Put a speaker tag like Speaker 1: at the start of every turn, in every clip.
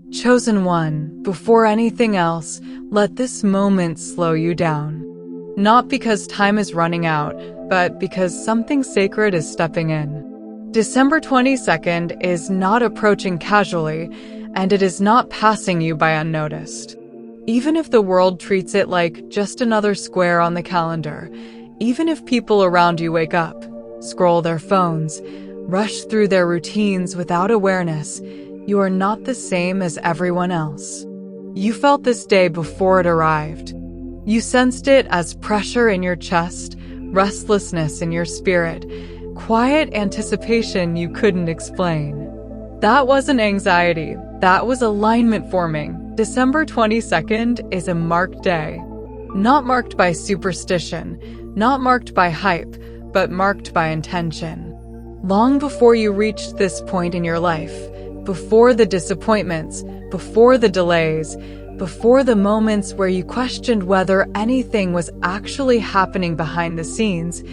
Speaker 1: Chosen one, before anything else, let this moment slow you down. Not because time is running out, but because something sacred is stepping in. December 22nd is not approaching casually, and it is not passing you by unnoticed. Even if the world treats it like just another square on the calendar, even if people around you wake up, scroll their phones, rush through their routines without awareness, you are not the same as everyone else. You felt this day before it arrived. You sensed it as pressure in your chest, restlessness in your spirit, quiet anticipation you couldn't explain. That wasn't anxiety, that was alignment forming. December 22nd is a marked day. Not marked by superstition, not marked by hype, but marked by intention. Long before you reached this point in your life, before the disappointments, before the delays, before the moments where you questioned whether anything was actually happening behind the scenes,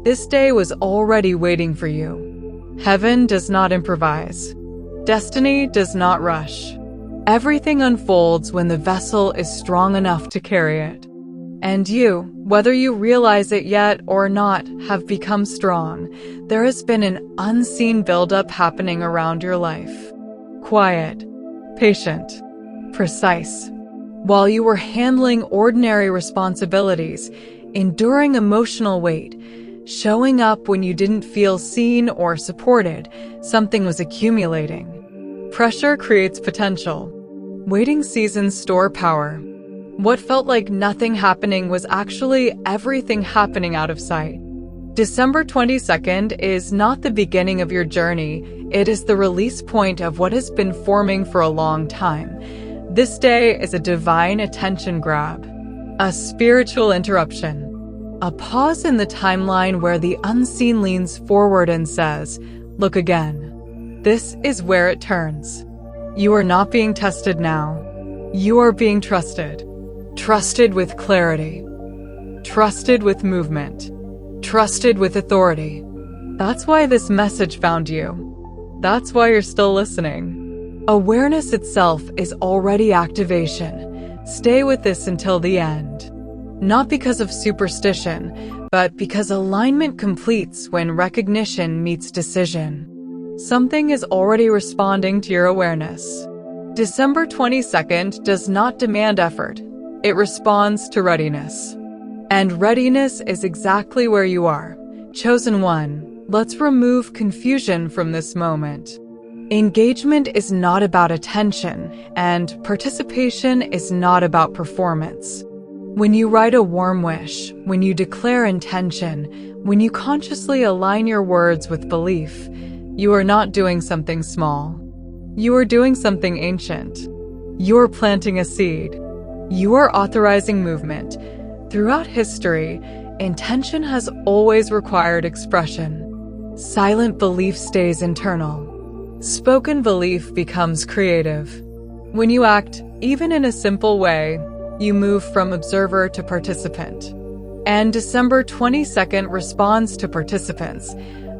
Speaker 1: this day was already waiting for you. Heaven does not improvise. Destiny does not rush. Everything unfolds when the vessel is strong enough to carry it. And you, whether you realize it yet or not, have become strong. There has been an unseen buildup happening around your life. Quiet, patient, precise. While you were handling ordinary responsibilities, enduring emotional weight, showing up when you didn't feel seen or supported, something was accumulating. Pressure creates potential. Waiting seasons store power. What felt like nothing happening was actually everything happening out of sight. December 22nd is not the beginning of your journey, it is the release point of what has been forming for a long time. This day is a divine attention grab, a spiritual interruption, a pause in the timeline where the unseen leans forward and says, "Look again." This is where it turns. You are not being tested now. You are being trusted. Trusted with clarity. Trusted with movement. Trusted with authority. That's why this message found you. That's why you're still listening. Awareness itself is already activation. Stay with this until the end. Not because of superstition, but because alignment completes when recognition meets decision. Something is already responding to your awareness. December 22nd does not demand effort. It responds to readiness. And readiness is exactly where you are. Chosen one, let's remove confusion from this moment. Engagement is not about attention, and participation is not about performance. When you write a warm wish, when you declare intention, when you consciously align your words with belief, you are not doing something small. You are doing something ancient. You are planting a seed. You are authorizing movement. Throughout history, intention has always required expression. Silent belief stays internal. Spoken belief becomes creative. When you act, even in a simple way, you move from observer to participant. And December 22nd responds to participants.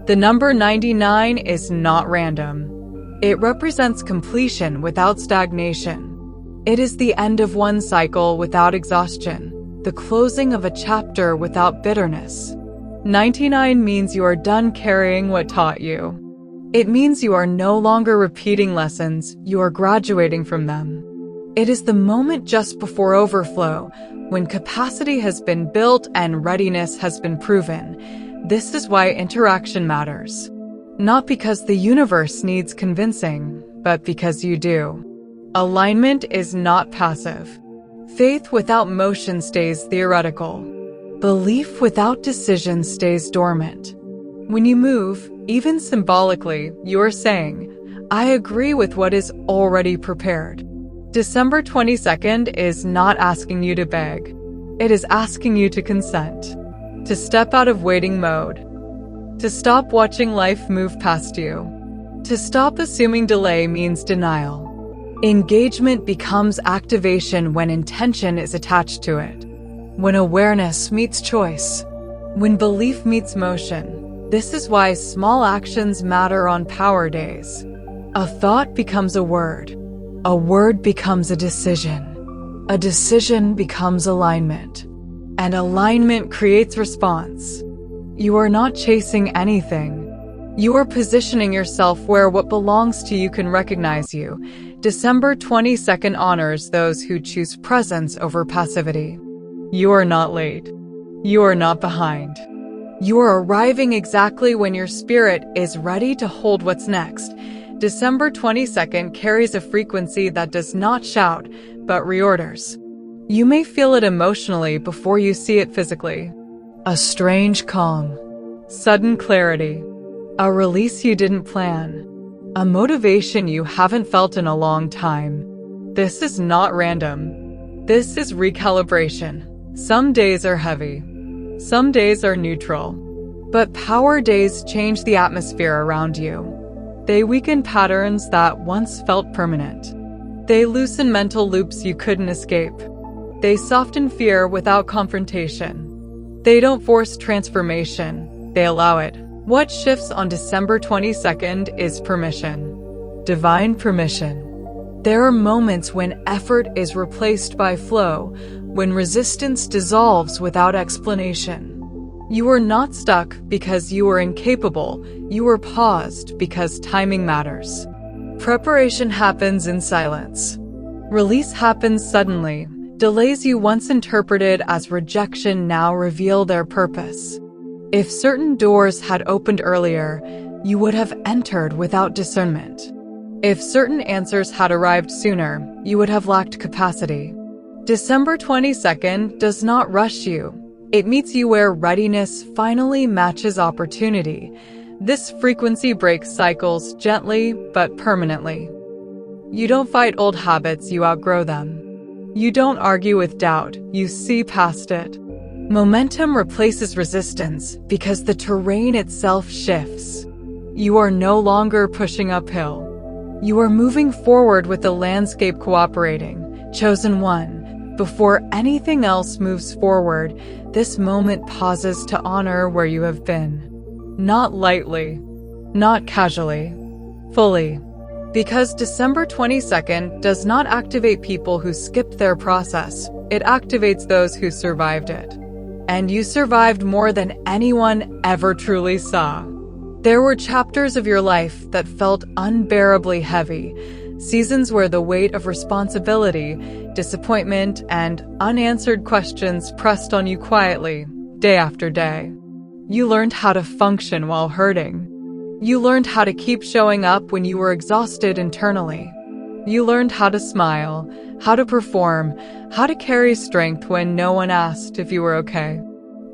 Speaker 1: The number 99 is not random. It represents completion without stagnation. It is the end of one cycle without exhaustion, the closing of a chapter without bitterness. 99 means you are done carrying what taught you. It means you are no longer repeating lessons, you are graduating from them. It is the moment just before overflow, when capacity has been built and readiness has been proven. This is why interaction matters. Not because the universe needs convincing, but because you do. Alignment is not passive. Faith without motion stays theoretical. Belief without decision stays dormant. When you move, even symbolically, you are saying, "I agree with what is already prepared." December 22nd is not asking you to beg. It is asking you to consent, to step out of waiting mode, to stop watching life move past you, to stop assuming delay means denial. Engagement becomes activation when intention is attached to it, when awareness meets choice, when belief meets motion. This is why small actions matter on power days. A thought becomes a word. A word becomes a decision. A decision becomes alignment. And alignment creates response. You are not chasing anything. You are positioning yourself where what belongs to you can recognize you. December 22nd honors those who choose presence over passivity. You are not late. You are not behind. You are arriving exactly when your spirit is ready to hold what's next. December 22nd carries a frequency that does not shout, but reorders. You may feel it emotionally before you see it physically. A strange calm. Sudden clarity. A release you didn't plan. A motivation you haven't felt in a long time. This is not random. This is recalibration. Some days are heavy. Some days are neutral. But power days change the atmosphere around you. They weaken patterns that once felt permanent. They loosen mental loops you couldn't escape. They soften fear without confrontation. They don't force transformation. They allow it. What shifts on December 22nd is permission. Divine permission. There are moments when effort is replaced by flow, when resistance dissolves without explanation. You are not stuck because you are incapable. You are paused because timing matters. Preparation happens in silence. Release happens suddenly. Delays you once interpreted as rejection now reveal their purpose. If certain doors had opened earlier, you would have entered without discernment. If certain answers had arrived sooner, you would have lacked capacity. December 22nd does not rush you. It meets you where readiness finally matches opportunity. This frequency breaks cycles gently but permanently. You don't fight old habits, you outgrow them. You don't argue with doubt, you see past it. Momentum replaces resistance because the terrain itself shifts. You are no longer pushing uphill. You are moving forward with the landscape cooperating. Chosen one. Before anything else moves forward, this moment pauses to honor where you have been. Not lightly, not casually, fully. Because December 22nd does not activate people who skipped their process. It activates those who survived it. And you survived more than anyone ever truly saw. There were chapters of your life that felt unbearably heavy, seasons where the weight of responsibility, disappointment, and unanswered questions pressed on you quietly, day after day. You learned how to function while hurting. You learned how to keep showing up when you were exhausted internally. You learned how to smile, how to perform, how to carry strength when no one asked if you were okay.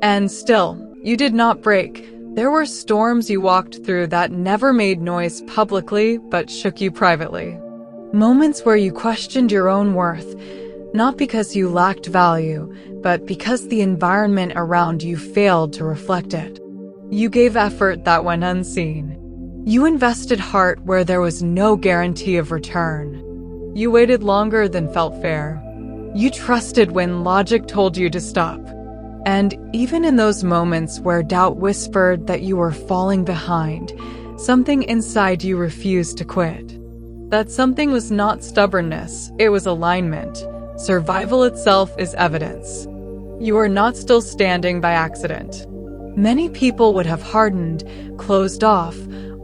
Speaker 1: And still, you did not break. There were storms you walked through that never made noise publicly but shook you privately. Moments where you questioned your own worth, not because you lacked value, but because the environment around you failed to reflect it. You gave effort that went unseen. You invested heart where there was no guarantee of return. You waited longer than felt fair. You trusted when logic told you to stop. And even in those moments where doubt whispered that you were falling behind, something inside you refused to quit. That something was not stubbornness, it was alignment. Survival itself is evidence. You are not still standing by accident. Many people would have hardened, closed off,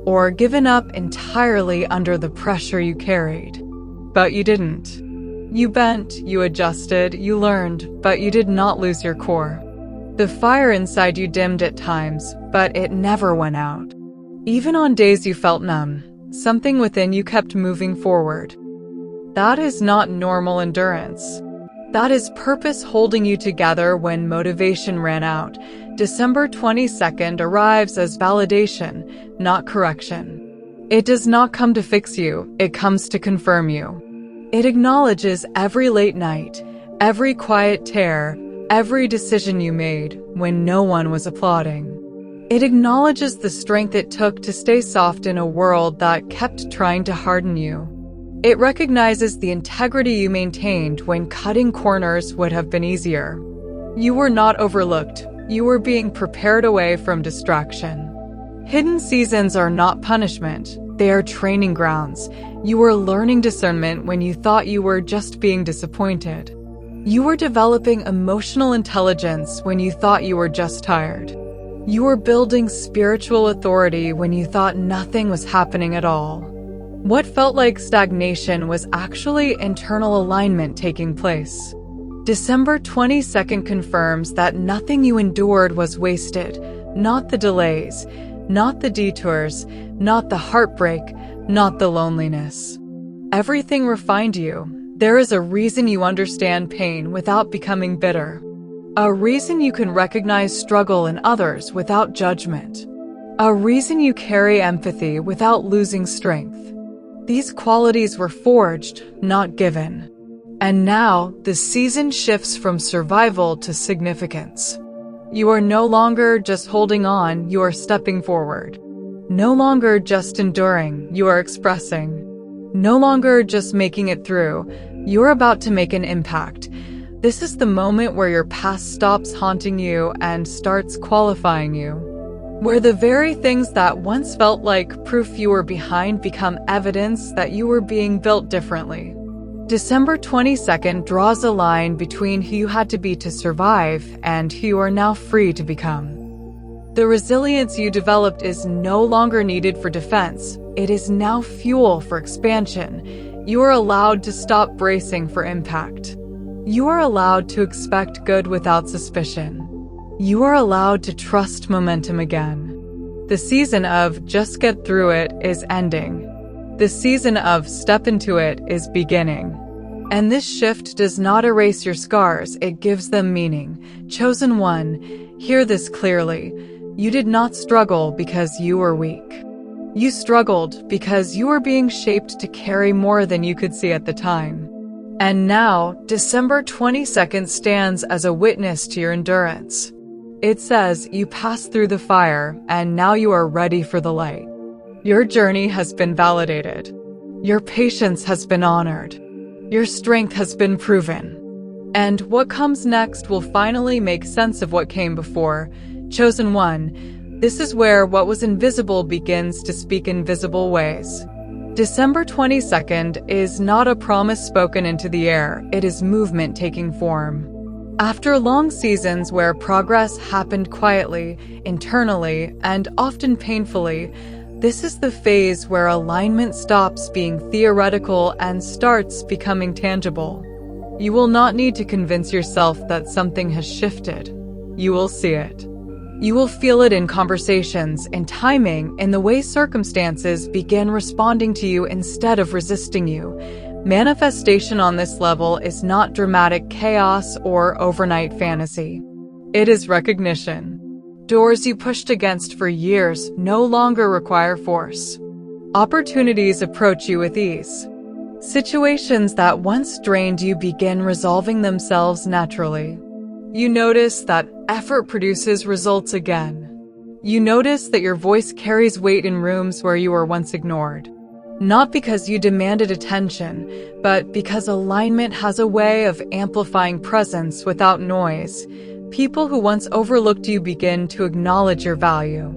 Speaker 1: or given up entirely under the pressure you carried. But you didn't. You bent, you adjusted, you learned, but you did not lose your core. The fire inside you dimmed at times, but it never went out. Even on days you felt numb, something within you kept moving forward. That is not normal endurance. That is purpose holding you together when motivation ran out. December 22nd arrives as validation, not correction. It does not come to fix you, it comes to confirm you. It acknowledges every late night, every quiet tear, every decision you made when no one was applauding. It acknowledges the strength it took to stay soft in a world that kept trying to harden you. It recognizes the integrity you maintained when cutting corners would have been easier. You were not overlooked. You were being prepared away from distraction. Hidden seasons are not punishment. They are training grounds. You are learning discernment when you thought you were just being disappointed. You are developing emotional intelligence when you thought you were just tired. You are building spiritual authority when you thought nothing was happening at all. What felt like stagnation was actually internal alignment taking place. December 22nd confirms that nothing you endured was wasted, not the delays, not the detours, not the heartbreak, not the loneliness. Everything refined you. There is a reason you understand pain without becoming bitter. A reason you can recognize struggle in others without judgment. A reason you carry empathy without losing strength. These qualities were forged, not given. And now, the season shifts from survival to significance. You are no longer just holding on, you are stepping forward. No longer just enduring, you are expressing. No longer just making it through, you're about to make an impact. This is the moment where your past stops haunting you and starts qualifying you. Where the very things that once felt like proof you were behind become evidence that you were being built differently. December 22nd draws a line between who you had to be to survive and who you are now free to become. The resilience you developed is no longer needed for defense. It is now fuel for expansion. You are allowed to stop bracing for impact. You are allowed to expect good without suspicion. You are allowed to trust momentum again. The season of just get through it is ending. The season of step into it is beginning. And this shift does not erase your scars, it gives them meaning. Chosen one, hear this clearly. You did not struggle because you were weak. You struggled because you were being shaped to carry more than you could see at the time. And now, December 22nd stands as a witness to your endurance. It says you passed through the fire, and now you are ready for the light. Your journey has been validated. Your patience has been honored. Your strength has been proven. And what comes next will finally make sense of what came before. Chosen one, this is where what was invisible begins to speak in visible ways. December 22nd is not a promise spoken into the air, it is movement taking form. After long seasons where progress happened quietly, internally, and often painfully, this is the phase where alignment stops being theoretical and starts becoming tangible. You will not need to convince yourself that something has shifted. You will see it. You will feel it in conversations, in timing, in the way circumstances begin responding to you instead of resisting you. Manifestation on this level is not dramatic chaos or overnight fantasy. It is recognition. Doors you pushed against for years no longer require force. Opportunities approach you with ease. Situations that once drained you begin resolving themselves naturally. You notice that effort produces results again. You notice that your voice carries weight in rooms where you were once ignored. Not because you demanded attention, but because alignment has a way of amplifying presence without noise. People who once overlooked you begin to acknowledge your value.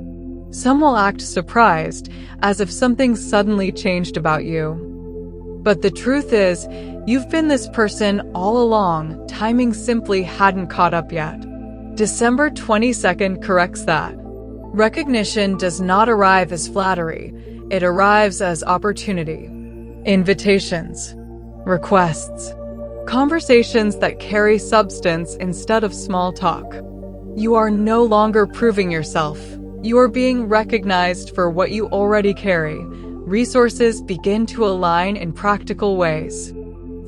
Speaker 1: Some will act surprised, as if something suddenly changed about you. But the truth is, you've been this person all along, timing simply hadn't caught up yet. December 22nd corrects that. Recognition does not arrive as flattery, it arrives as opportunity. Invitations, requests, conversations that carry substance instead of small talk. You are no longer proving yourself. You are being recognized for what you already carry. Resources begin to align in practical ways.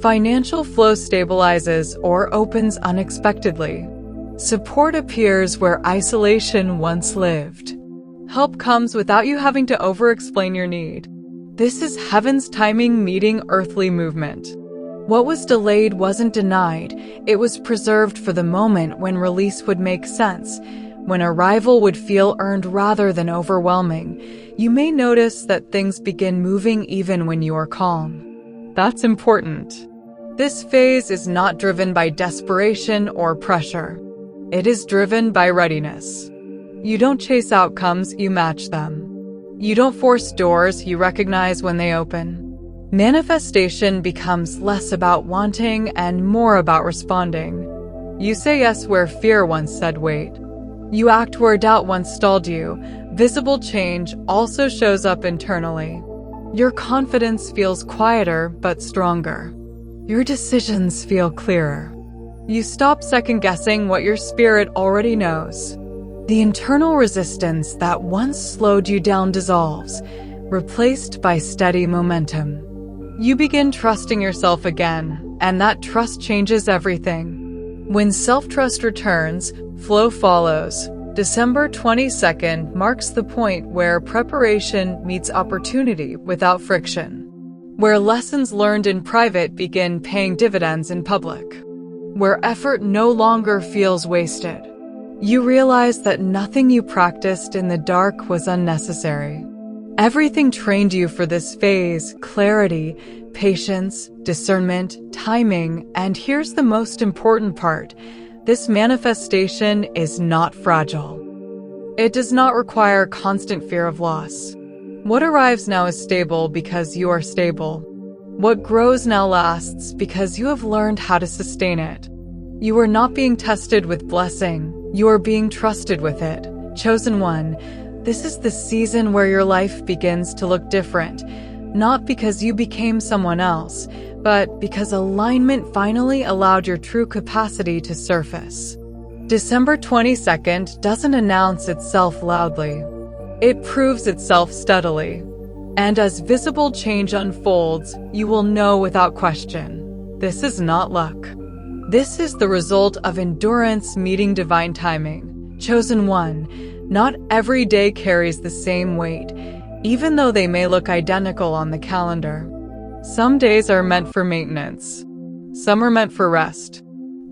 Speaker 1: Financial flow stabilizes or opens unexpectedly. Support appears where isolation once lived. Help comes without you having to over-explain your need. This is heaven's timing meeting earthly movement. What was delayed wasn't denied, it was preserved for the moment when release would make sense, when arrival would feel earned rather than overwhelming. You may notice that things begin moving even when you are calm. That's important. This phase is not driven by desperation or pressure. It is driven by readiness. You don't chase outcomes, you match them. You don't force doors, you recognize when they open. Manifestation becomes less about wanting and more about responding. You say yes where fear once said wait. You act where doubt once stalled you. Visible change also shows up internally. Your confidence feels quieter but stronger. Your decisions feel clearer. You stop second-guessing what your spirit already knows. The internal resistance that once slowed you down dissolves, replaced by steady momentum. You begin trusting yourself again, and that trust changes everything. When self-trust returns, flow follows. December 22nd marks the point where preparation meets opportunity without friction, where lessons learned in private begin paying dividends in public, where effort no longer feels wasted. You realize that nothing you practiced in the dark was unnecessary. Everything trained you for this phase: clarity, patience, discernment, timing, and here's the most important part. This manifestation is not fragile. It does not require constant fear of loss. What arrives now is stable because you are stable. What grows now lasts because you have learned how to sustain it. You are not being tested with blessing, you are being trusted with it. Chosen one, this is the season where your life begins to look different, not because you became someone else, but because alignment finally allowed your true capacity to surface. December 22nd doesn't announce itself loudly. It proves itself steadily. And as visible change unfolds, you will know without question. This is not luck. This is the result of endurance meeting divine timing. Chosen one, not every day carries the same weight, even though they may look identical on the calendar. Some days are meant for maintenance. Some are meant for rest.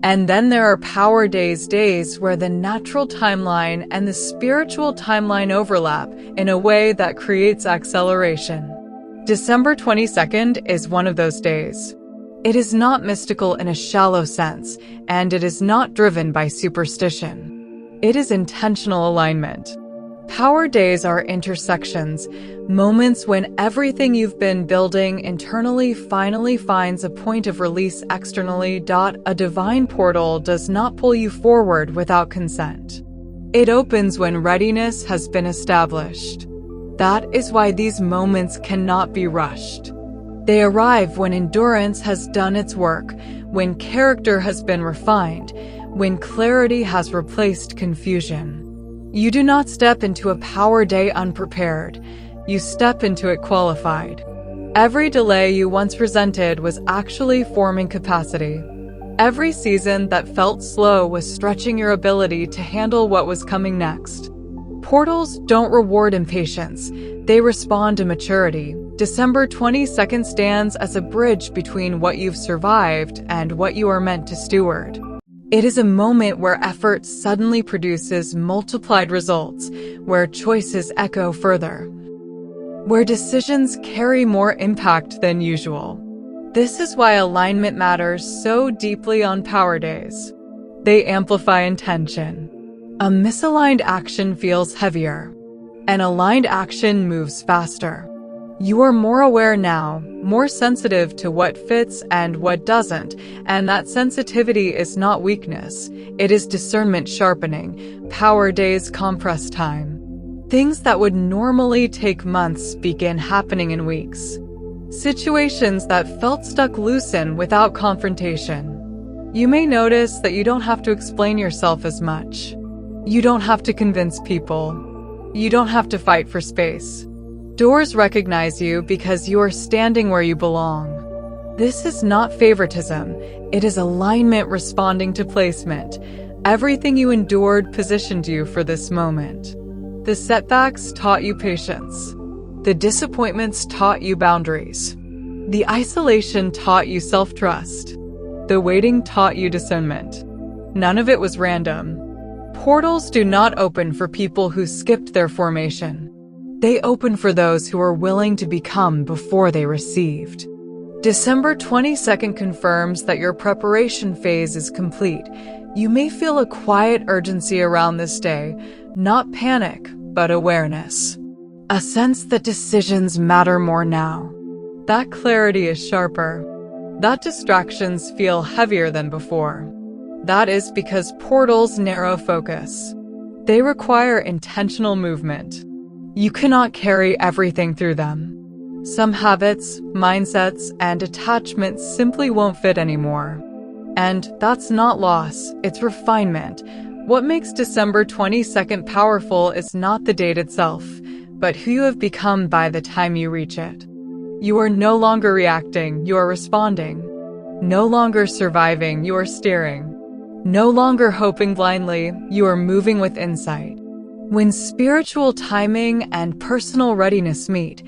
Speaker 1: And then there are power days where the natural timeline and the spiritual timeline overlap in a way that creates acceleration. December 22nd is one of those days. It is not mystical in a shallow sense, and it is not driven by superstition. It is intentional alignment. Power days are intersections, moments when everything you've been building internally finally finds a point of release externally. A divine portal does not pull you forward without consent. It opens when readiness has been established. That is why these moments cannot be rushed. They arrive when endurance has done its work, when character has been refined, when clarity has replaced confusion. You do not step into a power day unprepared. You step into it qualified. Every delay you once resented was actually forming capacity. Every season that felt slow was stretching your ability to handle what was coming next. Portals don't reward impatience. They respond to maturity. December 22nd stands as a bridge between what you've survived and what you are meant to steward. It is a moment where effort suddenly produces multiplied results, where choices echo further, where decisions carry more impact than usual. This is why alignment matters so deeply on power days. They amplify intention. A misaligned action feels heavier. An aligned action moves faster. You are more aware now, more sensitive to what fits and what doesn't, and that sensitivity is not weakness, it is discernment sharpening. Power days compress time. Things that would normally take months begin happening in weeks. Situations that felt stuck loosen without confrontation. You may notice that you don't have to explain yourself as much. You don't have to convince people. You don't have to fight for space. Doors recognize you because you are standing where you belong. This is not favoritism. It is alignment responding to placement. Everything you endured positioned you for this moment. The setbacks taught you patience. The disappointments taught you boundaries. The isolation taught you self-trust. The waiting taught you discernment. None of it was random. Portals do not open for people who skipped their formation. They open for those who are willing to become before they received. December 22nd confirms that your preparation phase is complete. You may feel a quiet urgency around this day, not panic, but awareness. A sense that decisions matter more now. That clarity is sharper. That distractions feel heavier than before. That is because portals narrow focus. They require intentional movement. You cannot carry everything through them. Some habits, mindsets, and attachments simply won't fit anymore. And that's not loss, it's refinement. What makes December 22nd powerful is not the date itself, but who you have become by the time you reach it. You are no longer reacting, you are responding. No longer surviving, you are steering. No longer hoping blindly, you are moving with insight. When spiritual timing and personal readiness meet,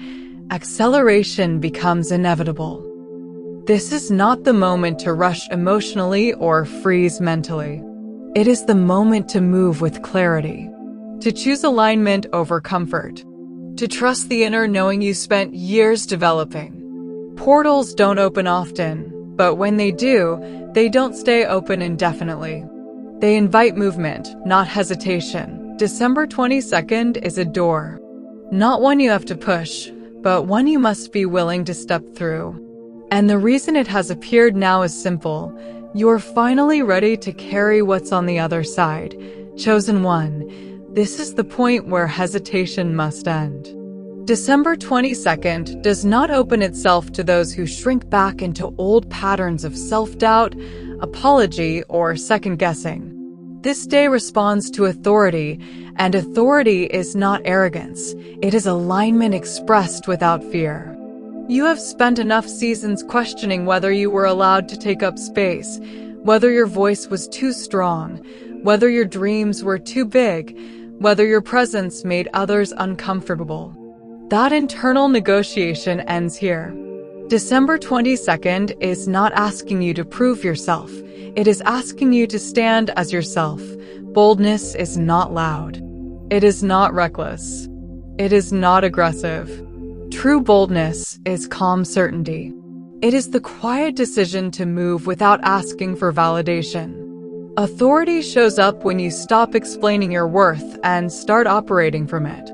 Speaker 1: acceleration becomes inevitable. This is not the moment to rush emotionally or freeze mentally. It is the moment to move with clarity, to choose alignment over comfort, to trust the inner knowing you spent years developing. Portals don't open often, but when they do, they don't stay open indefinitely. They invite movement, not hesitation. December 22nd is a door. Not one you have to push, but one you must be willing to step through. And the reason it has appeared now is simple. You are finally ready to carry what's on the other side. Chosen one. This is the point where hesitation must end. December 22nd does not open itself to those who shrink back into old patterns of self-doubt, apology, or second-guessing. This day responds to authority, and authority is not arrogance. It is alignment expressed without fear. You have spent enough seasons questioning whether you were allowed to take up space, whether your voice was too strong, whether your dreams were too big, whether your presence made others uncomfortable. That internal negotiation ends here. December 22nd is not asking you to prove yourself. It is asking you to stand as yourself. Boldness is not loud. It is not reckless. It is not aggressive. True boldness is calm certainty. It is the quiet decision to move without asking for validation. Authority shows up when you stop explaining your worth and start operating from it.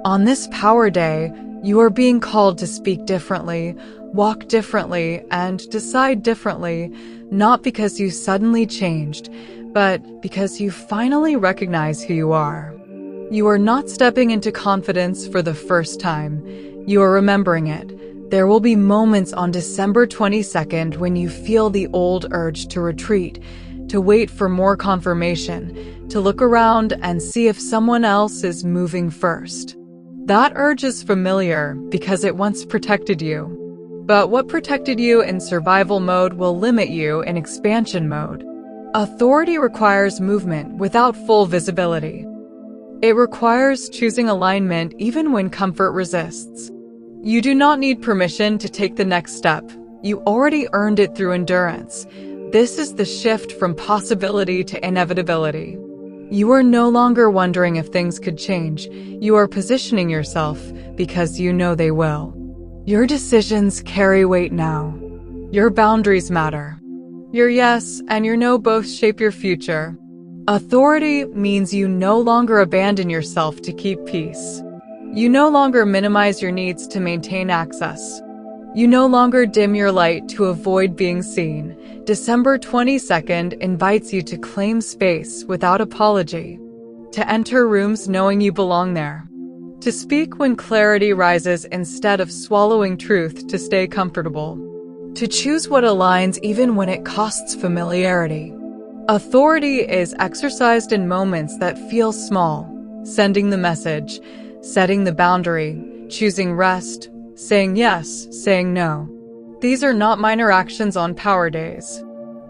Speaker 1: On this power day, you are being called to speak differently, walk differently, and decide differently, not because you suddenly changed, but because you finally recognize who you are. You are not stepping into confidence for the first time. You are remembering it. There will be moments on December 22nd when you feel the old urge to retreat, to wait for more confirmation, to look around and see if someone else is moving first. That urge is familiar because it once protected you. But what protected you in survival mode will limit you in expansion mode. Authority requires movement without full visibility. It requires choosing alignment even when comfort resists. You do not need permission to take the next step. You already earned it through endurance. This is the shift from possibility to inevitability. You are no longer wondering if things could change. You are positioning yourself because you know they will. Your decisions carry weight now. Your boundaries matter. Your yes and your no both shape your future. Authority means you no longer abandon yourself to keep peace. You no longer minimize your needs to maintain access. You no longer dim your light to avoid being seen. December 22nd invites you to claim space without apology, to enter rooms knowing you belong there, to speak when clarity rises instead of swallowing truth to stay comfortable, to choose what aligns even when it costs familiarity. Authority is exercised in moments that feel small, sending the message, setting the boundary, choosing rest, saying yes, saying no. These are not minor actions on power days.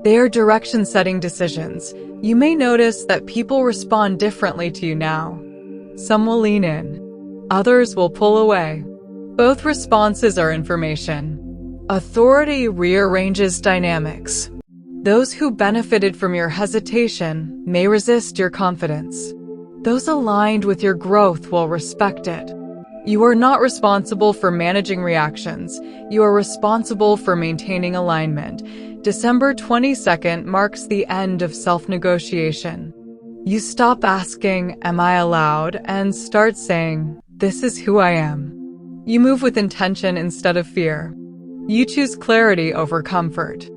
Speaker 1: They are direction-setting decisions. You may notice that people respond differently to you now. Some will lean in. Others will pull away. Both responses are information. Authority rearranges dynamics. Those who benefited from your hesitation may resist your confidence. Those aligned with your growth will respect it. You are not responsible for managing reactions. You are responsible for maintaining alignment. December 22nd marks the end of self-negotiation. You stop asking, "Am I allowed?" and start saying, This is who I am. You move with intention instead of fear. You choose clarity over comfort.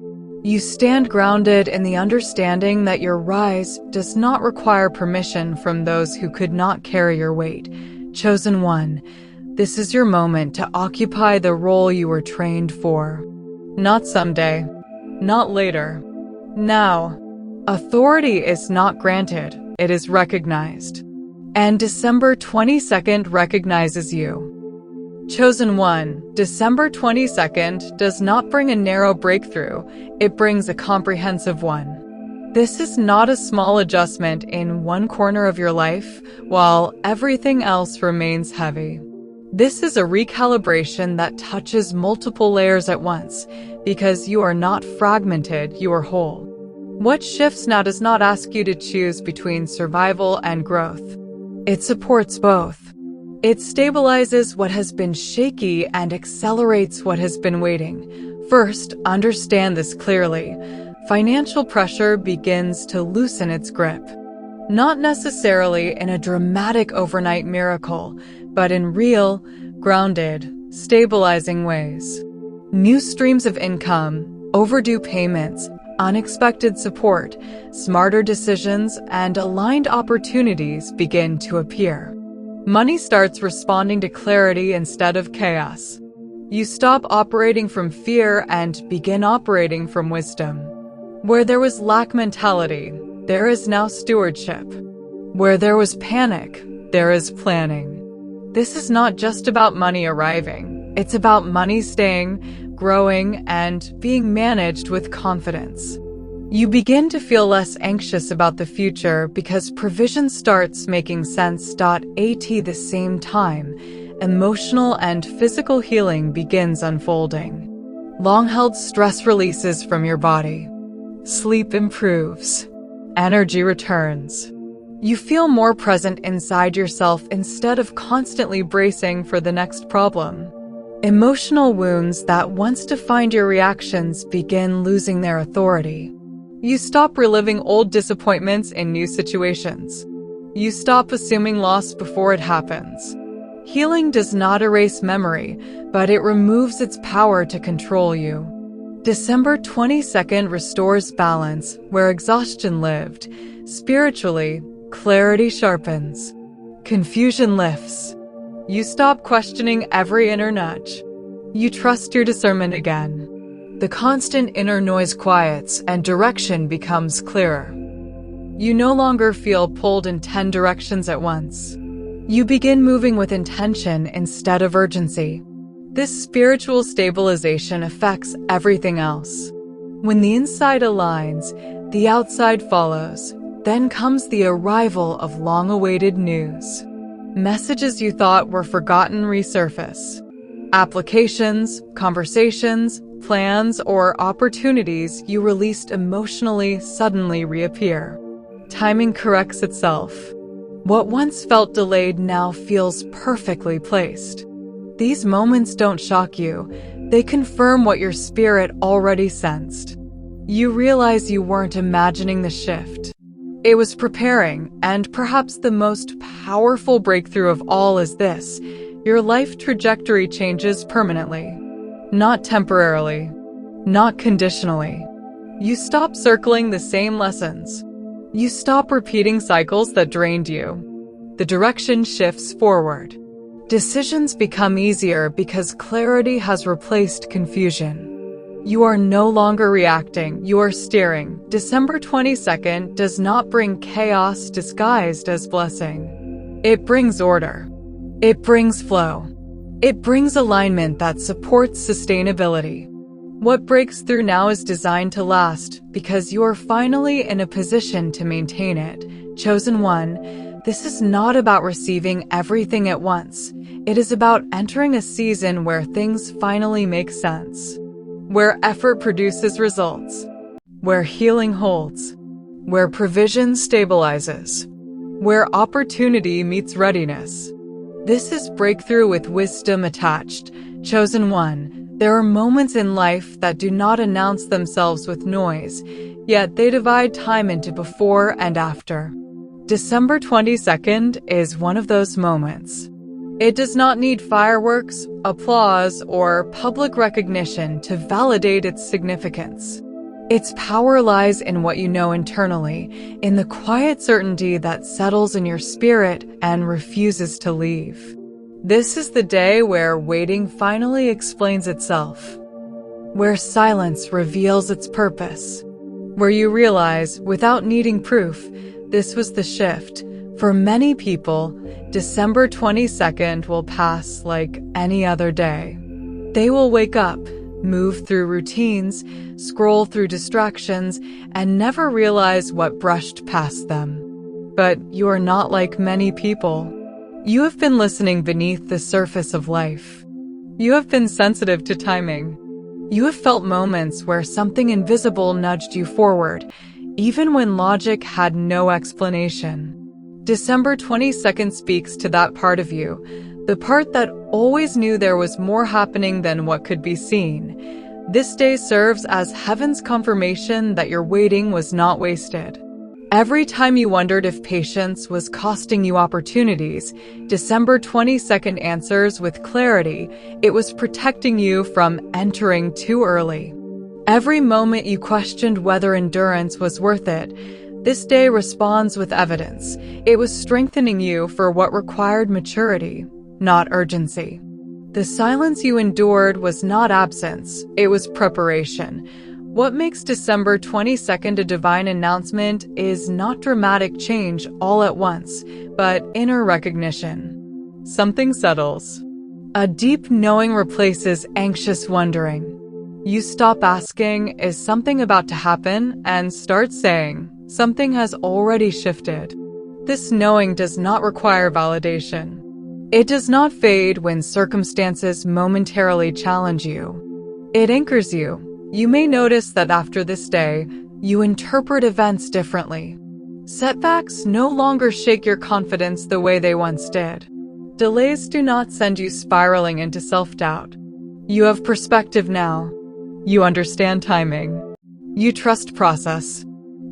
Speaker 1: You stand grounded in the understanding that your rise does not require permission from those who could not carry your weight. Chosen one, this is your moment to occupy the role you were trained for. Not someday, not later. Now, authority is not granted, it is recognized. And December 22nd recognizes you. Chosen one, December 22nd does not bring a narrow breakthrough, it brings a comprehensive one. This is not a small adjustment in one corner of your life, while everything else remains heavy. This is a recalibration that touches multiple layers at once, because you are not fragmented, you are whole. What shifts now does not ask you to choose between survival and growth. It supports both. It stabilizes what has been shaky and accelerates what has been waiting. First, understand this clearly. Financial pressure begins to loosen its grip. Not necessarily in a dramatic overnight miracle, but in real, grounded, stabilizing ways. New streams of income, overdue payments, unexpected support, smarter decisions, and aligned opportunities begin to appear. Money starts responding to clarity instead of chaos. You stop operating from fear and begin operating from wisdom. Where there was lack mentality, there is now stewardship. Where there was panic, there is planning. This is not just about money arriving. It's about money staying, growing, and being managed with confidence. You begin to feel less anxious about the future because provision starts making sense. At the same time, emotional and physical healing begins unfolding. Long-held stress releases from your body. Sleep improves. Energy returns. You feel more present inside yourself instead of constantly bracing for the next problem. Emotional wounds that once defined your reactions begin losing their authority. You stop reliving old disappointments in new situations. You stop assuming loss before it happens. Healing does not erase memory, but it removes its power to control you. December 22nd restores balance where exhaustion lived. Spiritually, clarity sharpens. Confusion lifts. You stop questioning every inner nudge. You trust your discernment again. The constant inner noise quiets and direction becomes clearer. You no longer feel pulled in 10 directions at once. You begin moving with intention instead of urgency. This spiritual stabilization affects everything else. When the inside aligns, the outside follows. Then comes the arrival of long-awaited news. Messages you thought were forgotten resurface. Applications, conversations, plans, or opportunities you released emotionally suddenly reappear. Timing corrects itself. What once felt delayed now feels perfectly placed. These moments don't shock you. They confirm what your spirit already sensed. You realize you weren't imagining the shift. It was preparing, and perhaps the most powerful breakthrough of all is this: your life trajectory changes permanently. Not temporarily. Not conditionally. You stop circling the same lessons. You stop repeating cycles that drained you. The direction shifts forward. Decisions become easier because clarity has replaced confusion. You are no longer reacting, you are steering. December 22nd does not bring chaos disguised as blessing. It brings order. It brings flow. It brings alignment that supports sustainability. What breaks through now is designed to last because you are finally in a position to maintain it. Chosen one, this is not about receiving everything at once. It is about entering a season where things finally make sense. Where effort produces results. Where healing holds. Where provision stabilizes. Where opportunity meets readiness. This is breakthrough with wisdom attached. Chosen one, there are moments in life that do not announce themselves with noise, yet they divide time into before and after. December 22nd is one of those moments. It does not need fireworks, applause, or public recognition to validate its significance. Its power lies in what you know internally, in the quiet certainty that settles in your spirit and refuses to leave. This is the day where waiting finally explains itself, where silence reveals its purpose, where you realize, without needing proof, this was the shift. For many people, December 22nd will pass like any other day. They will wake up, move through routines, scroll through distractions, and never realize what brushed past them. But you are not like many people. You have been listening beneath the surface of life. You have been sensitive to timing. You have felt moments where something invisible nudged you forward, even when logic had no explanation. December 22nd speaks to that part of you, the part that always knew there was more happening than what could be seen. This day serves as heaven's confirmation that your waiting was not wasted. Every time you wondered if patience was costing you opportunities, December 22nd answers with clarity. It was protecting you from entering too early. Every moment you questioned whether endurance was worth it, this day responds with evidence. It was strengthening you for what required maturity, not urgency. The silence you endured was not absence, it was preparation. What makes December 22nd a divine announcement is not dramatic change all at once, but inner recognition. Something settles. A deep knowing replaces anxious wondering. You stop asking, is something about to happen, and start saying, something has already shifted. This knowing does not require validation. It does not fade when circumstances momentarily challenge you. It anchors you. You may notice that after this day, you interpret events differently. Setbacks no longer shake your confidence the way they once did. Delays do not send you spiraling into self-doubt. You have perspective now. You understand timing. You trust process.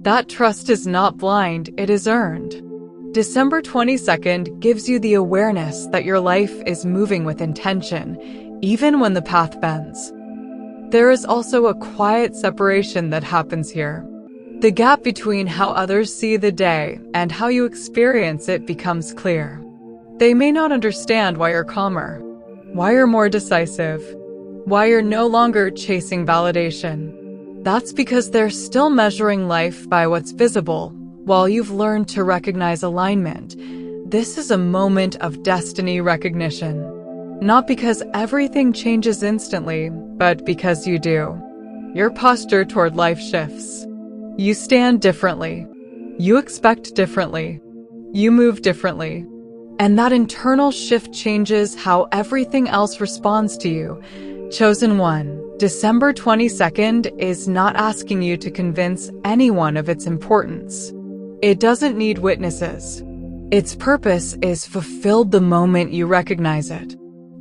Speaker 1: That trust is not blind, it is earned. December 22nd gives you the awareness that your life is moving with intention, even when the path bends. There is also a quiet separation that happens here. The gap between how others see the day and how you experience it becomes clear. They may not understand why you're calmer, why you're more decisive, why you're no longer chasing validation. That's because they're still measuring life by what's visible, while you've learned to recognize alignment. This is a moment of destiny recognition. Not because everything changes instantly, but because you do. Your posture toward life shifts. You stand differently. You expect differently. You move differently. And that internal shift changes how everything else responds to you. Chosen one, December 22nd is not asking you to convince anyone of its importance. It doesn't need witnesses. Its purpose is fulfilled the moment you recognize it.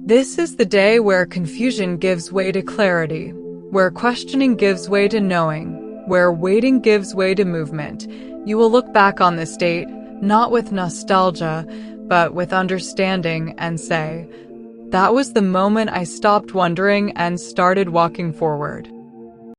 Speaker 1: This is the day where confusion gives way to clarity, where questioning gives way to knowing, where waiting gives way to movement. You will look back on this date, not with nostalgia, but with understanding, and say, that was the moment I stopped wondering and started walking forward.